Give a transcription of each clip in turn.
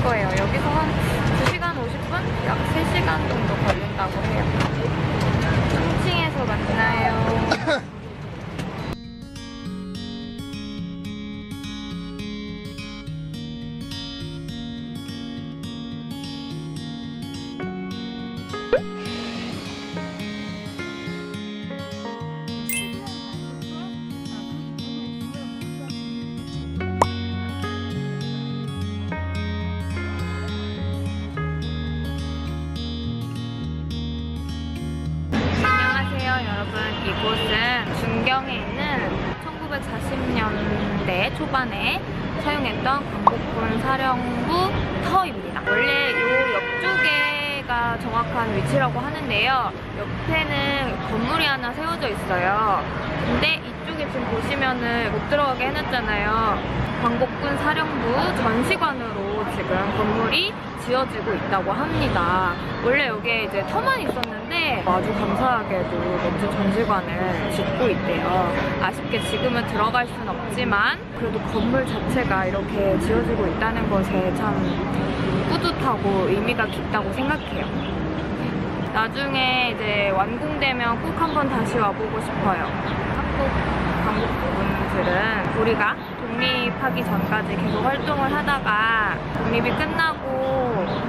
거예요. 여기서 한 2시간 50분? 약 3시간 정도 걸린다고 해요. 3층에서 만나요. 여러분, 이곳은 중경에 있는 1940년대 초반에 사용했던 광복군 사령부 터입니다. 원래 이 옆쪽에가 정확한 위치라고 하는데요. 옆에는 건물이 하나 세워져 있어요. 근데 이쪽에 지금 보시면은 못 들어가게 해놨잖아요. 광복군 사령부 전시관으로 지금 건물이 지어지고 있다고 합니다. 원래 여기에 이제 터만 있었는데 아주 감사하게도 멋진 전시관을 짓고 있대요. 아쉽게 지금은 들어갈 수는 없지만 그래도 건물 자체가 이렇게 지어지고 있다는 것에 참 뿌듯하고 의미가 깊다고 생각해요. 나중에 이제 완공되면 꼭 한번 다시 와보고 싶어요. 한국 부분들은 우리가 독립하기 전까지 계속 활동을 하다가 독립이 끝나고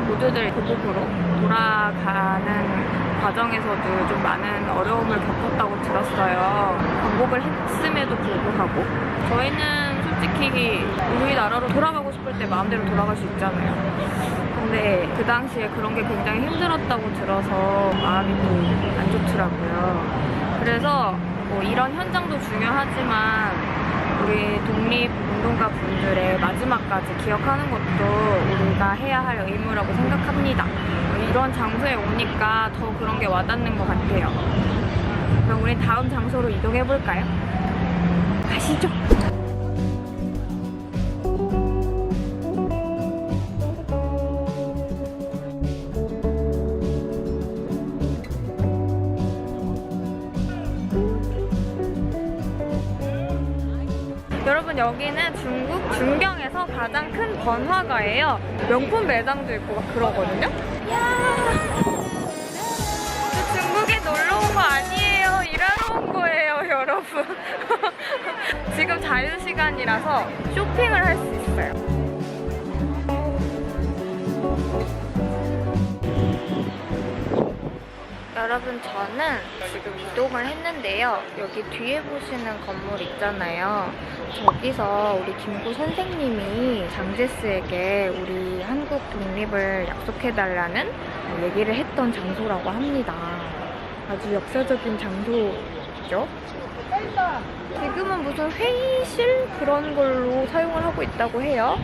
모두들 고국으로 돌아가는 과정에서도 좀 많은 어려움을 겪었다고 들었어요. 광복을 했음에도 불구하고 저희는 솔직히 우리나라로 돌아가고 싶을 때 마음대로 돌아갈 수 있잖아요. 근데 그 당시에 그런 게 굉장히 힘들었다고 들어서 마음이 또 안 좋더라고요. 그래서 뭐 이런 현장도 중요하지만 우리 독립운동가 분들의 마지막까지 기억하는 것도 우리가 해야 할 의무라고 생각합니다. 이런 장소에 오니까 더 그런 게 와닿는 것 같아요. 그럼 우리 다음 장소로 이동해볼까요? 가시죠! 여러분, 여기는 중국 중경에서 가장 큰 번화가예요. 명품 매장도 있고 막 그러거든요. 이야, 중국에 놀러 온 거 아니에요. 일하러 온 거예요, 여러분. 지금 자유시간이라서 쇼핑을 할 수 있어요. 여러분, 저는 지금 이동을 했는데요. 여기 뒤에 보시는 건물 있잖아요. 저기서 우리 김구 선생님이 장제스에게 우리 한국 독립을 약속해달라는 얘기를 했던 장소라고 합니다. 아주 역사적인 장소죠. 지금은 무슨 회의실 그런 걸로 사용을 하고 있다고 해요.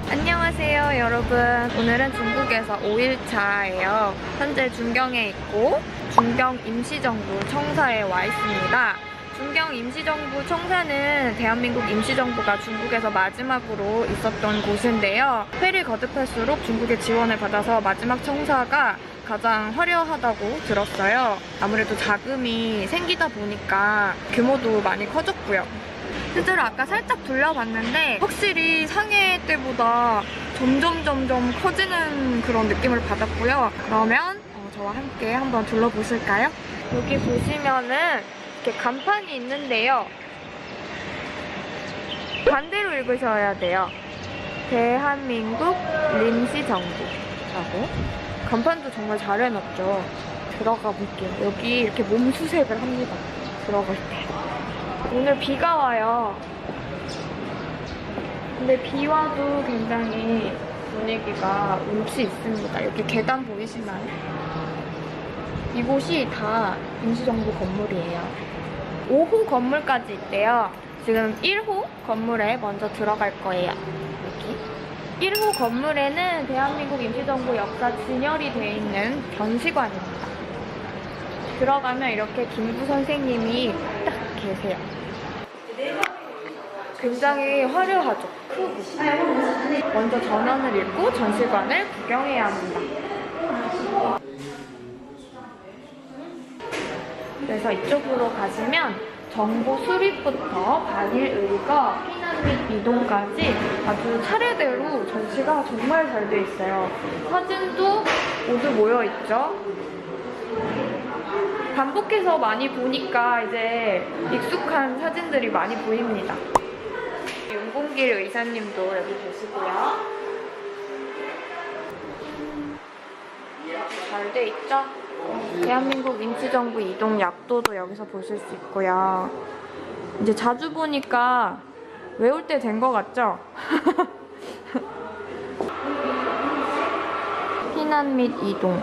안녕하세요, 여러분. 오늘은 중국에서 5일차예요. 현재 중경에 있고 중경 임시정부 청사에 와 있습니다. 중경 임시정부 청사는 대한민국 임시정부가 중국에서 마지막으로 있었던 곳인데요. 회를 거듭할수록 중국의 지원을 받아서 마지막 청사가 가장 화려하다고 들었어요. 아무래도 자금이 생기다 보니까 규모도 많이 커졌고요. 실제로 아까 살짝 돌려봤는데 확실히 상해 때보다 점점 커지는 그런 느낌을 받았고요. 그러면 저와 함께 한번 둘러보실까요? 여기 보시면은 이렇게 간판이 있는데요. 반대로 읽으셔야 돼요. 대한민국臨時정부라고. 간판도 정말 잘 해놨죠. 들어가 볼게요. 여기 이렇게 몸수색을 합니다. 들어갈 때. 오늘 비가 와요. 근데 비 와도 굉장히 분위기가 운치 있습니다. 여기 계단 보이시나요? 이곳이 다 임시정부 건물이에요. 5호 건물까지 있대요. 지금 1호 건물에 먼저 들어갈 거예요. 여기. 1호 건물에는 대한민국 임시정부 역사 진열이 되어 있는 전시관입니다. 들어가면 이렇게 김구 선생님이 딱 계세요. 굉장히 화려하죠. 크고. 먼저 전원을 읽고 전시관을 구경해야 합니다. 그래서 이쪽으로 가시면 정보 수립부터 반일 의거, 피난 및 이동까지 아주 차례대로 전시가 정말 잘 돼 있어요. 사진도 모두 모여 있죠. 반복해서 많이 보니까 이제 익숙한 사진들이 많이 보입니다. 윤봉길 의사님도 여기 계시고요. 잘 돼 있죠? 대한민국 임시정부 이동 약도도 여기서 보실 수 있고요. 이제 자주 보니까 외울 때 된 것 같죠? 피난 및 이동.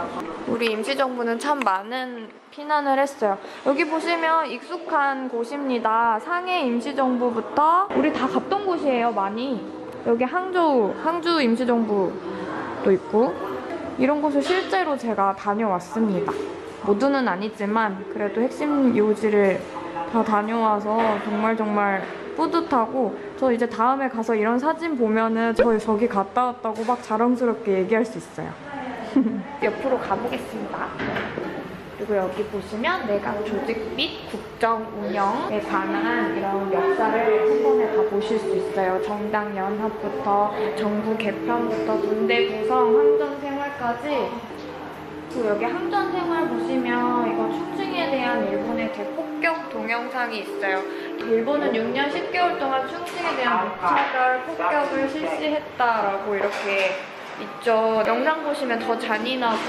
우리 임시정부는 참 많은 피난을 했어요. 여기 보시면 익숙한 곳입니다. 상해 임시정부부터 우리 다 갔던 곳이에요, 많이. 여기 항주 임시정부도 있고 이런 곳을 실제로 제가 다녀왔습니다. 모두는 아니지만 그래도 핵심 요지를 다 다녀와서 정말 뿌듯하고 저 이제 다음에 가서 이런 사진 보면은 저기 갔다 왔다고 막 자랑스럽게 얘기할 수 있어요. 옆으로 가보겠습니다. 그리고 여기 보시면 내각 조직 및 국정 운영에 관한 이런 역사를 한 번에 다 보실 수 있어요. 정당 연합부터 정부 개편부터 군대 구성, 항전 생활까지. 그리고 여기 항전 생활 보시면 이거 충칭에 대한 일본의 대폭격 동영상이 있어요. 일본은 6년 10개월 동안 충칭에 대한 무차별 폭격을 실시했다라고 이렇게 있죠. 영상 보시면 더 잔인하고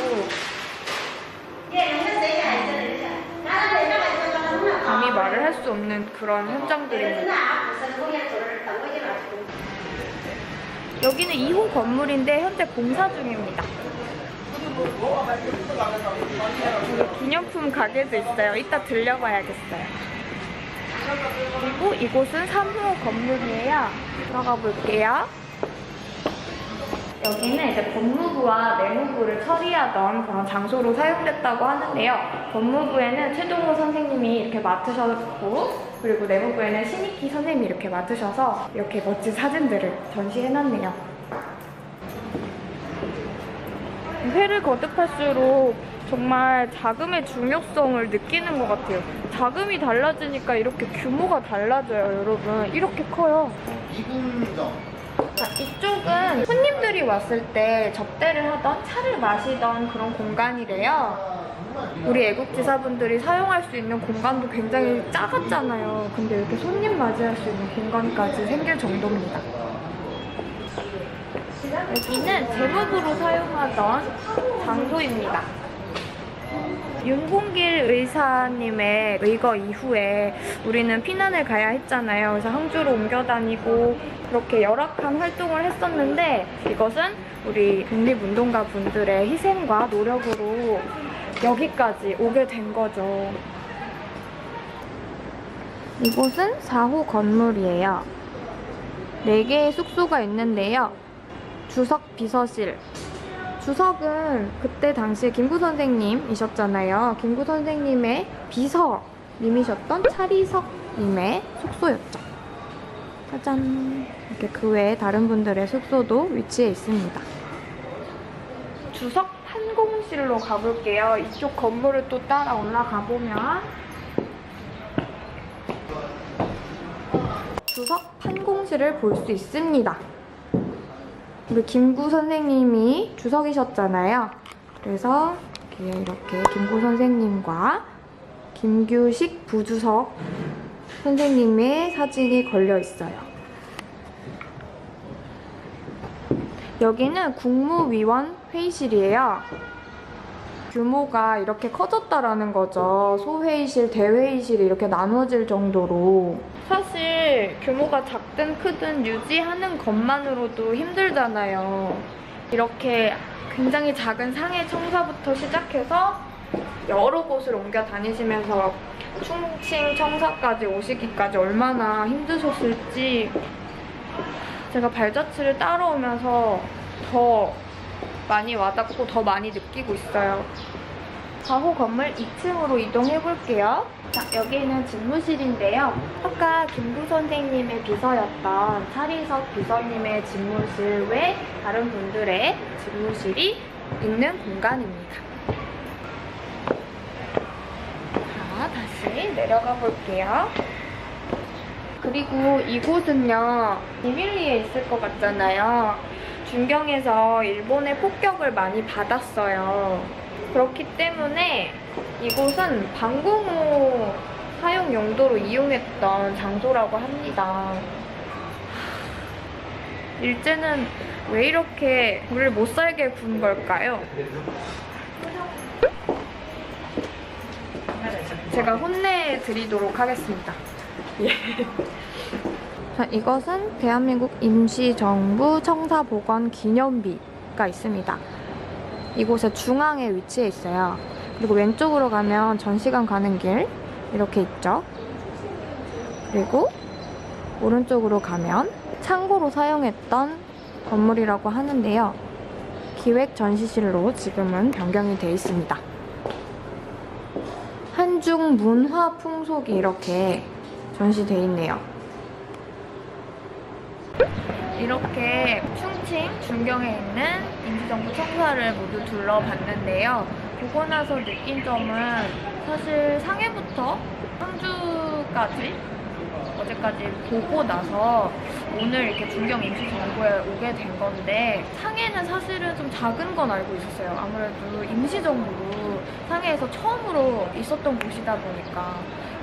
감히 말을 할 수 없는 그런 현장들입니다. 여기는 2호 건물인데 현재 공사 중입니다. 여기 기념품 가게도 있어요. 이따 들려봐야겠어요. 그리고 이곳은 3호 건물이에요. 들어가 볼게요. 여기는 이제 법무부와 내무부를 처리하던 그런 장소로 사용됐다고 하는데요. 법무부에는 최동호 선생님이 이렇게 맡으셨고, 그리고 내무부에는 신익희 선생님이 이렇게 맡으셔서 이렇게 멋진 사진들을 전시해놨네요. 회를 거듭할수록 정말 자금의 중요성을 느끼는 것 같아요. 자금이 달라지니까 이렇게 규모가 달라져요, 여러분. 이렇게 커요. 자, 이쪽은 손님들이 왔을 때 접대를 하던 차를 마시던 그런 공간이래요. 우리 애국지사분들이 사용할 수 있는 공간도 굉장히 작았잖아요. 근데 이렇게 손님 맞이할 수 있는 공간까지 생길 정도입니다. 여기는 제목으로 사용하던 장소입니다. 윤봉길 의사님의 의거 이후에 우리는 피난을 가야 했잖아요. 그래서 항주로 옮겨 다니고 그렇게 열악한 활동을 했었는데 이것은 우리 독립운동가 분들의 희생과 노력으로 여기까지 오게 된 거죠. 이곳은 4호 건물이에요. 4개의 숙소가 있는데요. 주석 비서실. 주석은 그때 당시에 김구 선생님이셨잖아요. 김구 선생님의 비서님이셨던 차리석님의 숙소였죠. 짜잔. 이렇게 그 외에 다른 분들의 숙소도 위치해 있습니다. 주석 판공실로 가볼게요. 이쪽 건물을 또 따라 올라가 보면 주석 판공실을 볼 수 있습니다. 우리 김구 선생님이 주석이셨잖아요. 그래서 이렇게 김구 선생님과 김규식 부주석 선생님의 사진이 걸려 있어요. 여기는 국무위원 회의실이에요. 규모가 이렇게 커졌다라는 거죠. 소회의실, 대회의실이 이렇게 나눠질 정도로. 사실 규모가 작든 크든 유지하는 것만으로도 힘들잖아요. 이렇게 굉장히 작은 상해 청사부터 시작해서 여러 곳을 옮겨 다니시면서 충칭 청사까지 오시기까지 얼마나 힘드셨을지 제가 발자취를 따라오면서 더 많이 와닿고 더 많이 느끼고 있어요. 4호 건물 2층으로 이동해 볼게요. 자, 여기는 집무실인데요. 아까 김구 선생님의 비서였던 차리석 비서님의 집무실 외 다른 분들의 집무실이 있는 공간입니다. 자, 다시 내려가 볼게요. 그리고 이곳은요, 비밀리에 있을 것 같잖아요. 준경에서 일본의 폭격을 많이 받았어요. 그렇기 때문에 이곳은 방공호 사용 용도로 이용했던 장소라고 합니다. 일제는 왜 이렇게 우리를 못 살게 군 걸까요? 제가 혼내드리도록 하겠습니다. 예. 자, 이것은 대한민국 임시정부 청사복원 기념비가 있습니다. 이곳의 중앙에 위치해 있어요. 그리고 왼쪽으로 가면 전시관 가는 길 이렇게 있죠. 그리고 오른쪽으로 가면 창고로 사용했던 건물이라고 하는데요. 기획전시실로 지금은 변경이 되어 있습니다. 한중 문화 풍속이 이렇게 전시되어 있네요. 이렇게 충칭 준경에 있는 임시정부 청사를 모두 둘러봤는데요. 보고 나서 느낀 점은 사실 상해부터 청주까지 어제까지 보고 나서 오늘 이렇게 준경 임시정부에 오게 된 건데, 상해는 사실은 좀 작은 건 알고 있었어요. 아무래도 임시정부로 상해에서 처음으로 있었던 곳이다 보니까.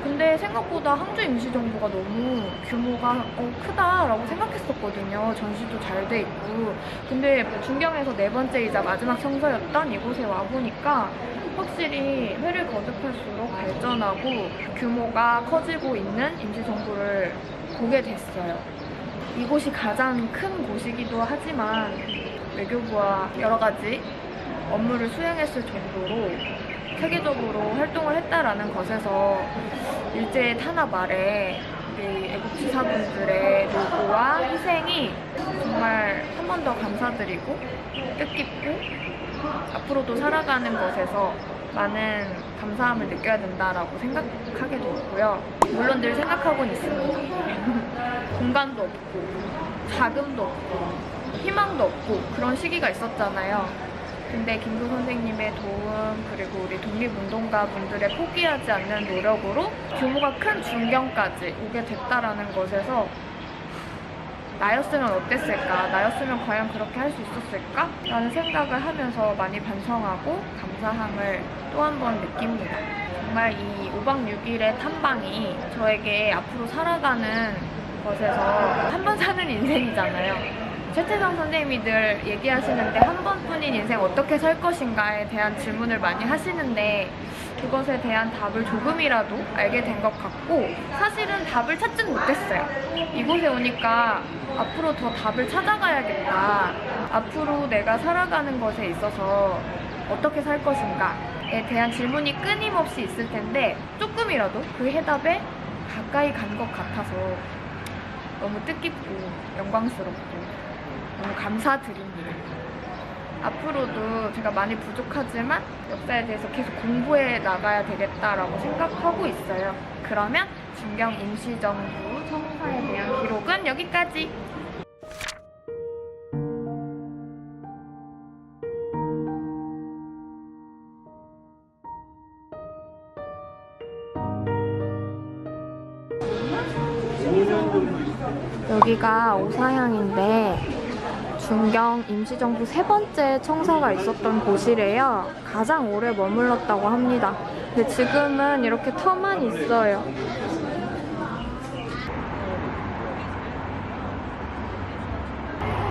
근데 생각보다 항주 임시정부가 너무 규모가 크다라고 생각했었거든요. 전시도 잘 돼 있고. 근데 준경에서 4번째이자 마지막 청사였던 이곳에 와보니까 확실히 회를 거듭할수록 발전하고 규모가 커지고 있는 임시정부를 보게 됐어요. 이곳이 가장 큰 곳이기도 하지만 외교부와 여러 가지 업무를 수행했을 정도로 세계적으로 활동을 했다라는 것에서 일제의 탄압 아래 우리 애국지사분들의 노고와 희생이 정말 한 번 더 감사드리고 뜻깊고 앞으로도 살아가는 것에서 많은 감사함을 느껴야 된다라고 생각하게 되었고요. 물론 늘 생각하고는 있습니다. 공간도 없고 자금도 없고 희망도 없고 그런 시기가 있었잖아요. 근데 김구 선생님의 도움, 그리고 우리 독립운동가 분들의 포기하지 않는 노력으로 규모가 큰 준경까지 오게 됐다라는 것에서 나였으면 어땠을까? 나였으면 과연 그렇게 할 수 있었을까? 라는 생각을 하면서 많이 반성하고 감사함을 또 한 번 느낍니다. 정말 이 5박 6일의 탐방이 저에게 앞으로 살아가는 것에서 한 번 사는 인생이잖아요. 최태성 선생님이 늘 얘기하시는데 한 번뿐인 인생 어떻게 살 것인가에 대한 질문을 많이 하시는데 그것에 대한 답을 조금이라도 알게 된 것 같고, 사실은 답을 찾진 못했어요. 이곳에 오니까 앞으로 더 답을 찾아가야겠다. 앞으로 내가 살아가는 것에 있어서 어떻게 살 것인가에 대한 질문이 끊임없이 있을 텐데 조금이라도 그 해답에 가까이 간 것 같아서 너무 뜻깊고 영광스럽고 너무 감사드립니다. 앞으로도 제가 많이 부족하지만 역사에 대해서 계속 공부해 나가야 되겠다라고 생각하고 있어요. 그러면 준경 임시정부 청사에 대한 기록은 여기까지! 여기가 오사향인데 준경 임시정부 3번째 청사가 있었던 곳이래요. 가장 오래 머물렀다고 합니다. 근데 지금은 이렇게 터만 있어요.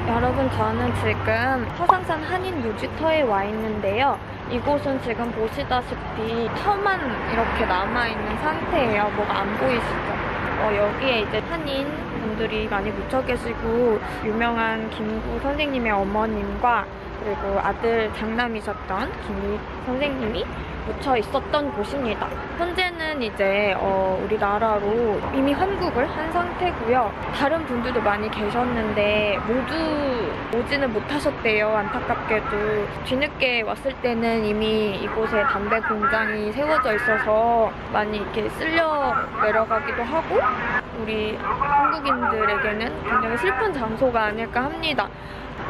여러분, 저는 지금 화상산 한인묘지터에 와 있는데요. 이곳은 지금 보시다시피 터만 이렇게 남아있는 상태예요. 뭐가 안 보이시죠? 여기에 이제 한인 분들이 많이 묻혀 계시고, 유명한 김구 선생님의 어머님과 그리고 아들 장남이셨던 김희 선생님이 묻혀 있었던 곳입니다. 현재는 이제 우리나라로 이미 환국을 한 상태고요. 다른 분들도 많이 계셨는데 모두 오지는 못하셨대요. 안타깝게도. 뒤늦게 왔을 때는 이미 이곳에 담배 공장이 세워져 있어서 많이 이렇게 쓸려 내려가기도 하고 우리 한국인들에게는 굉장히 슬픈 장소가 아닐까 합니다.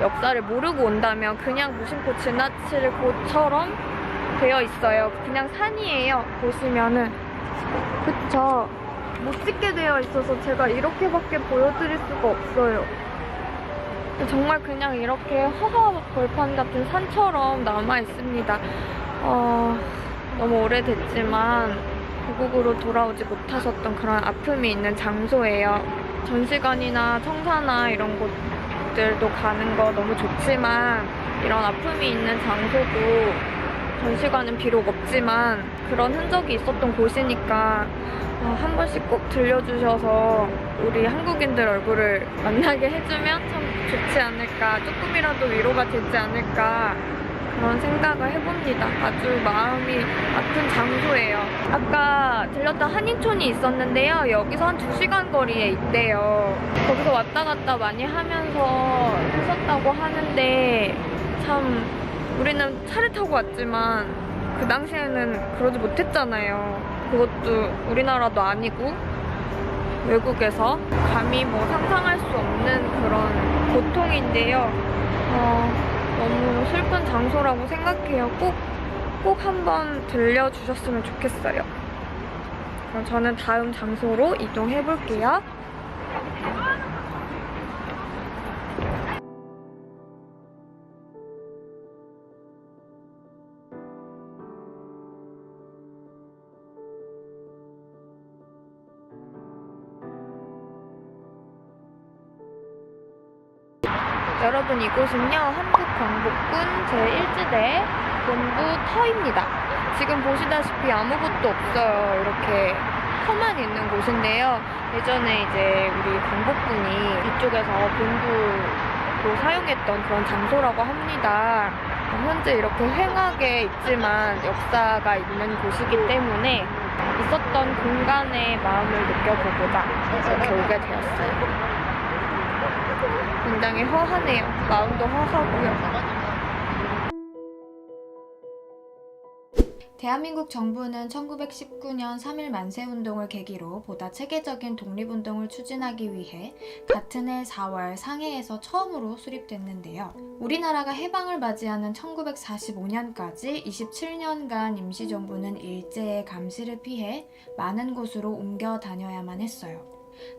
역사를 모르고 온다면 그냥 무심코 지나칠 곳처럼 되어 있어요. 그냥 산이에요. 보시면은. 그쵸? 못 찍게 되어 있어서 제가 이렇게밖에 보여드릴 수가 없어요. 정말 그냥 이렇게 허허 벌판 같은 산처럼 남아 있습니다. 너무 오래됐지만 고국으로 돌아오지 못하셨던 그런 아픔이 있는 장소예요. 전시관이나 청사나 이런 곳들도 가는 거 너무 좋지만 이런 아픔이 있는 장소도 전시관은 비록 없지만 그런 흔적이 있었던 곳이니까 한 번씩 꼭 들려주셔서 우리 한국인들 얼굴을 만나게 해주면 참 좋지 않을까, 조금이라도 위로가 되지 않을까 그런 생각을 해봅니다. 아주 마음이 아픈 장소예요. 아까 들렸던 한인촌이 있었는데요. 여기서 한 2시간 거리에 있대요. 거기서 왔다 갔다 많이 하면서 하셨다고 하는데 참 우리는 차를 타고 왔지만 그 당시에는 그러지 못했잖아요. 그것도 우리나라도 아니고 외국에서 감히 뭐 상상할 수 없는 그런 고통인데요. 너무 슬픈 장소라고 생각해요. 꼭 한번 들려주셨으면 좋겠어요. 그럼 저는 다음 장소로 이동해 볼게요. 여러분, 이곳은요 한국광복군 제1지대 본부 터입니다. 지금 보시다시피 아무것도 없어요. 이렇게 터만 있는 곳인데요. 예전에 이제 우리 광복군이 이쪽에서 본부로 사용했던 그런 장소라고 합니다. 현재 이렇게 횡하게 있지만 역사가 있는 곳이기 때문에 있었던 공간의 마음을 느껴보고자 이렇게 오게 되었어요. 굉장히 허하네요. 마음도 허하고요. 대한민국 정부는 1919년 3.1 만세운동을 계기로 보다 체계적인 독립운동을 추진하기 위해 같은 해 4월 상해에서 처음으로 수립됐는데요. 우리나라가 해방을 맞이하는 1945년까지 27년간 임시정부는 일제의 감시를 피해 많은 곳으로 옮겨 다녀야만 했어요.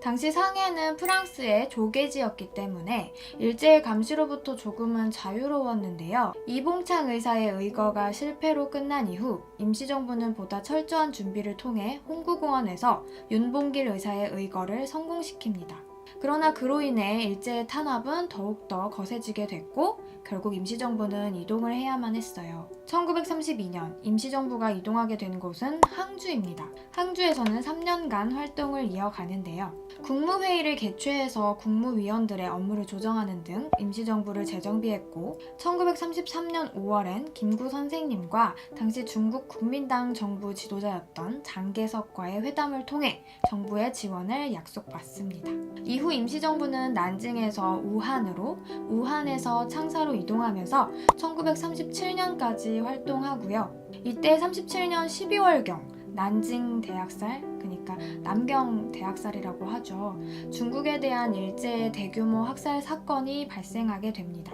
당시 상해는 프랑스의 조계지였기 때문에 일제의 감시로부터 조금은 자유로웠는데요. 이봉창 의사의 의거가 실패로 끝난 이후 임시정부는 보다 철저한 준비를 통해 홍구공원에서 윤봉길 의사의 의거를 성공시킵니다. 그러나 그로 인해 일제의 탄압은 더욱더 거세지게 됐고 결국 임시정부는 이동을 해야만 했어요. 1932년 임시정부가 이동하게 된 곳은 항주입니다. 항주에서는 3년간 활동을 이어가는데요. 국무회의를 개최해서 국무위원들의 업무를 조정하는 등 임시정부를 재정비했고 1933년 5월엔 김구 선생님과 당시 중국 국민당 정부 지도자였던 장개석과의 회담을 통해 정부의 지원을 약속받습니다. 이후 임시정부는 난징에서 우한으로, 우한에서 창사로 이동하면서 1937년까지 활동하고요. 이때 37년 12월경 난징 대학살, 그러니까 남경 대학살이라고 하죠. 중국에 대한 일제의 대규모 학살 사건이 발생하게 됩니다.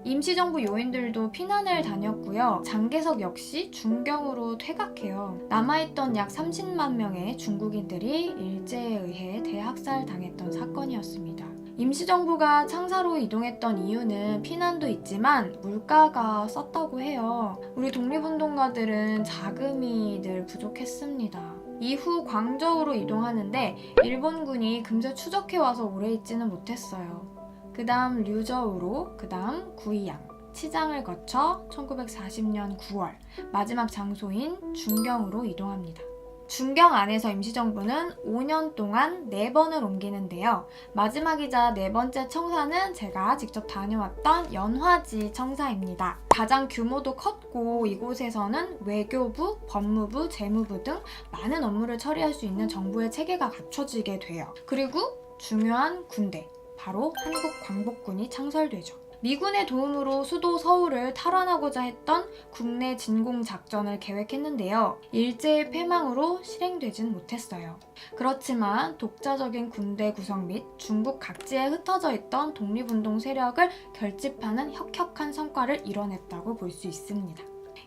임시정부 요인들도 피난을 다녔고요. 장개석 역시 중경으로 퇴각해요. 남아있던 약 30만 명의 중국인들이 일제에 의해 대학살 당했던 사건이었습니다. 임시정부가 창사로 이동했던 이유는 피난도 있지만 물가가 쌌다고 해요. 우리 독립운동가들은 자금이 늘 부족했습니다. 이후 광저우로 이동하는데 일본군이 금세 추적해와서 오래 있지는 못했어요. 그 다음 류저우로, 그 다음 구이양, 치장을 거쳐 1940년 9월 마지막 장소인 중경으로 이동합니다. 중경 안에서 임시정부는 5년 동안 4번을 옮기는데요. 마지막이자 4번째 청사는 제가 직접 다녀왔던 연화지 청사입니다. 가장 규모도 컸고 이곳에서는 외교부, 법무부, 재무부 등 많은 업무를 처리할 수 있는 정부의 체계가 갖춰지게 돼요. 그리고 중요한 군대, 바로 한국광복군이 창설되죠. 미군의 도움으로 수도 서울을 탈환하고자 했던 국내 진공 작전을 계획했는데요. 일제의 패망으로 실행되진 못했어요. 그렇지만 독자적인 군대 구성 및 중국 각지에 흩어져 있던 독립운동 세력을 결집하는 혁혁한 성과를 이뤄냈다고 볼 수 있습니다.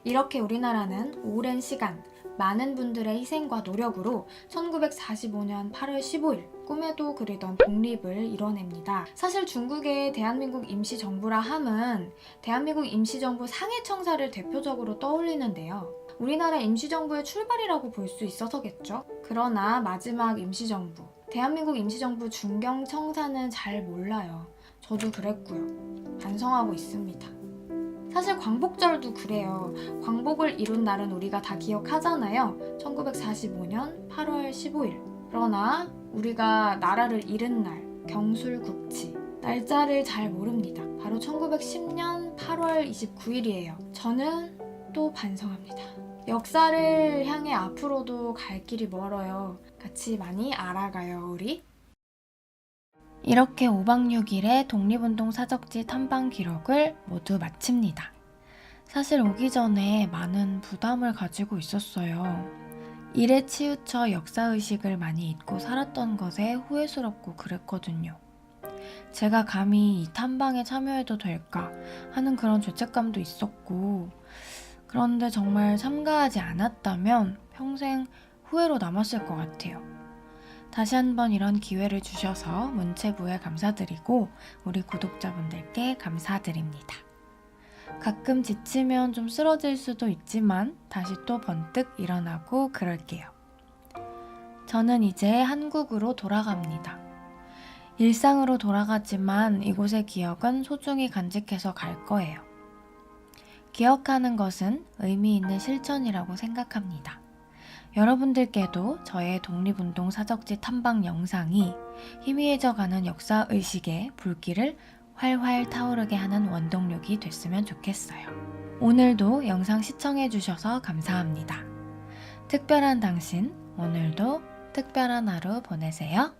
이렇게 우리나라는 오랜 시간, 많은 분들의 희생과 노력으로 1945년 8월 15일 꿈에도 그리던 독립을 이뤄냅니다. 사실 중국의 대한민국 임시정부라 함은 대한민국 임시정부 상해청사를 대표적으로 떠올리는데요. 우리나라 임시정부의 출발이라고 볼 수 있어서겠죠. 그러나 마지막 임시정부, 대한민국 임시정부 중경청사는 잘 몰라요. 저도 그랬고요. 반성하고 있습니다. 사실 광복절도 그래요. 광복을 이룬 날은 우리가 다 기억하잖아요. 1945년 8월 15일. 그러나 우리가 나라를 잃은 날, 경술국치. 날짜를 잘 모릅니다. 바로 1910년 8월 29일이에요. 저는 또 반성합니다. 역사를 향해 앞으로도 갈 길이 멀어요. 같이 많이 알아가요, 우리. 이렇게 5박 6일의 독립운동 사적지 탐방 기록을 모두 마칩니다. 사실 오기 전에 많은 부담을 가지고 있었어요. 일에 치우쳐 역사의식을 많이 잊고 살았던 것에 후회스럽고 그랬거든요. 제가 감히 이 탐방에 참여해도 될까 하는 그런 죄책감도 있었고, 그런데 정말 참가하지 않았다면 평생 후회로 남았을 것 같아요. 다시 한번 이런 기회를 주셔서 문체부에 감사드리고 우리 구독자분들께 감사드립니다. 가끔 지치면 좀 쓰러질 수도 있지만 다시 또 번뜩 일어나고 그럴게요. 저는 이제 한국으로 돌아갑니다. 일상으로 돌아가지만 이곳의 기억은 소중히 간직해서 갈 거예요. 기억하는 것은 의미 있는 실천이라고 생각합니다. 여러분들께도 저의 독립운동 사적지 탐방 영상이 희미해져가는 역사의식의 불길을 활활 타오르게 하는 원동력이 됐으면 좋겠어요. 오늘도 영상 시청해주셔서 감사합니다. 특별한 당신, 오늘도 특별한 하루 보내세요.